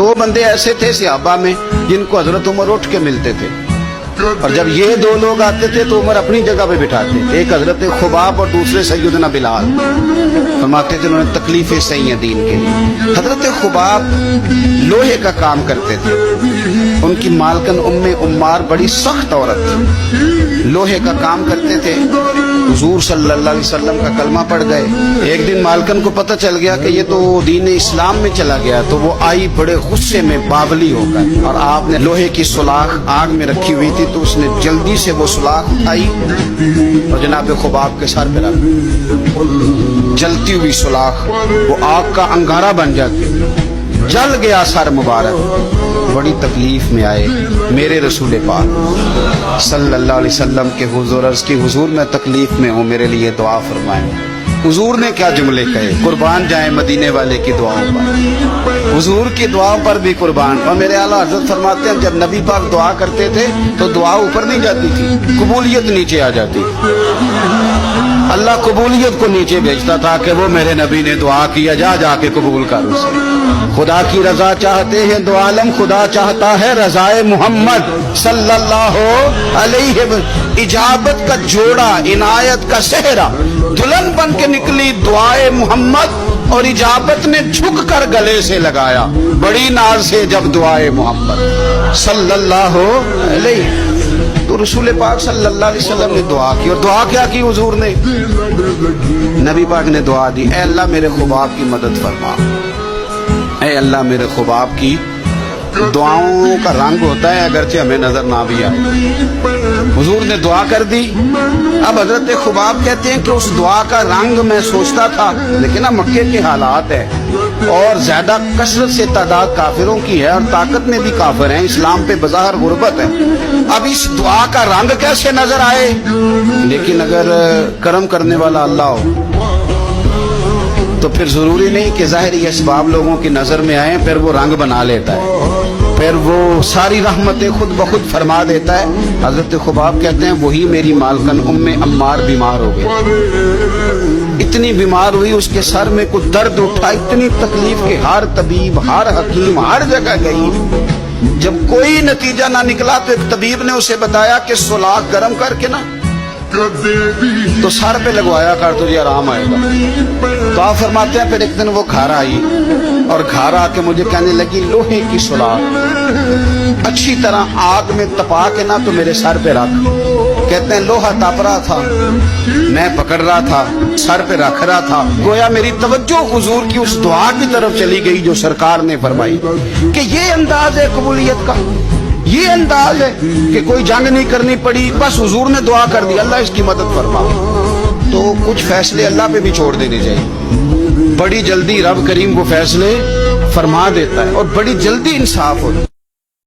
दो बंदे ऐसे थे सहाबा में जिनको हजरत उमर उठ के मिलते थे, और जब ये दो लोग आते थे तो उमर अपनी जगह पे बिठाते, एक हजरत खुबाब और दूसरे सैयदना बिलाल। फरमाते थे उन्होंने तकलीफें सही हैं दीन के लिए। हजरत खुबाब लोहे का काम करते थे, उनकी मालकन उम्मे उम्मार बड़ी सख्त औरत थी, लोहे का काम करते थे। हुजूर सल्लल्लाहु अलैहि वसल्लम का कलमा पढ़ गए। एक दिन मालकन को पता चल गया कि ये तो दीन इस्लाम में चला गया, तो वो आई बड़े गुस्से में बावली होकर, और आपने लोहे की सुलाख आग में रखी हुई थी तो उसने जल्दी से वो सुलाख उठाई और जनाब खुबाब के सर पे रख। जलती हुई सुलाख वो आग का अंगारा बन जाती, जल गया सर मुबारक। बड़ी तकलीफ में आए मेरे रसूल पाक सल्लल्लाहु अलैहि वसल्लम के हुजूर, अर्ज़ की हुजूर मैं तकलीफ में हूँ, मेरे लिए दुआ फरमाएं। हुजूर ने क्या जुमले कहे, कुर्बान जाए मदीने वाले की दुआओं पर, हुजूर की दुआओं पर भी कुर्बान। और मेरे आला हज़रत फरमाते हैं जब नबी पाक दुआ करते थे तो दुआ ऊपर नहीं जाती थी, कबूलियत नीचे आ जाती। अल्लाह कबूलियत को नीचे भेजता था कि वो मेरे नबी ने दुआ किया, जा जाके कबूल कर उसे। खुदा की रजा चाहते हैं दो आलम, खुदा चाहता है रजाए मोहम्मद सल्लल्लाहु अलैहि वसल्लम। इजाबत का जोड़ा, इनायत का सेहरा, दुल्हन बन के निकली दुआए मोहम्मद, और इजाबत ने झुक कर गले से लगाया बड़ी नाज से जब दुआए मोहम्मद सल्लल्लाहु अलैहि। तो रसूल पाक सल्लल्लाहु अलैहि वसल्लम ने दुआ की, और दुआ क्या की हुजूर ने? नबी पाक ने दुआ दी, ऐ अल्लाह मेरे खुबाब की मदद फरमा, ऐ अल्लाह मेरे खुबाब की। दुआओं का रंग होता है अगरचे हमें नजर ना भी आए। हुजूर ने दुआ कर दी। अब हजरत खुबाब कहते हैं कि उस दुआ का रंग मैं सोचता था, लेकिन अब मक्के के हालात है और ज्यादा कसरत से तादाद काफिरों की है और ताकत में भी काफिर हैं, इस्लाम पे बज़ाहिर गुर्बत है। अब इस दुआ का रंग कैसे नजर आए? लेकिन अगर करम करने वाला अल्लाह हो तो फिर जरूरी नहीं कि ज़ाहिरी असबाब लोगों की नजर में आए, फिर वो रंग बना लेता है, फिर वो सारी रहमतें खुद बखुद फरमा देता है। हजरत खुबाब कहते हैं वही मेरी मालकन उम्मे अम्मार बीमार हो गई, इतनी बीमार हुई उसके सर में कुछ दर्द उठा, इतनी तकलीफ के हर तबीब हर हकीम हर जगह गई। जब कोई नतीजा ना निकला तो एक तबीब ने उसे बताया कि सुलाख गर्म करके ना तो सर पे लगवाया कर, तुझे आराम आएगा। तो आप फरमाते हैं फिर एक दिन वो घर आई और घर आके मुझे कहने लगी लोहे की सुलाख अच्छी तरह आग में तपा के ना तो मेरे सर पे रख। कहते हैं लोहा तप रहा था, मैं पकड़ रहा था, सर पे रख रहा था, गोया मेरी तवज्जो हुजूर की उस दुआ की तरफ चली गई जो सरकार ने फरमाई कि ये अंदाज है कबूलियत का, ये अंदाज है कि कोई जंग नहीं करनी पड़ी, बस हुजूर ने दुआ कर दी अल्लाह इसकी मदद फरमा। तो कुछ फैसले अल्लाह पे भी छोड़ देने चाहिए, बड़ी जल्दी रब करीम वो फैसले फरमा देता है और बड़ी जल्दी इंसाफ होता है।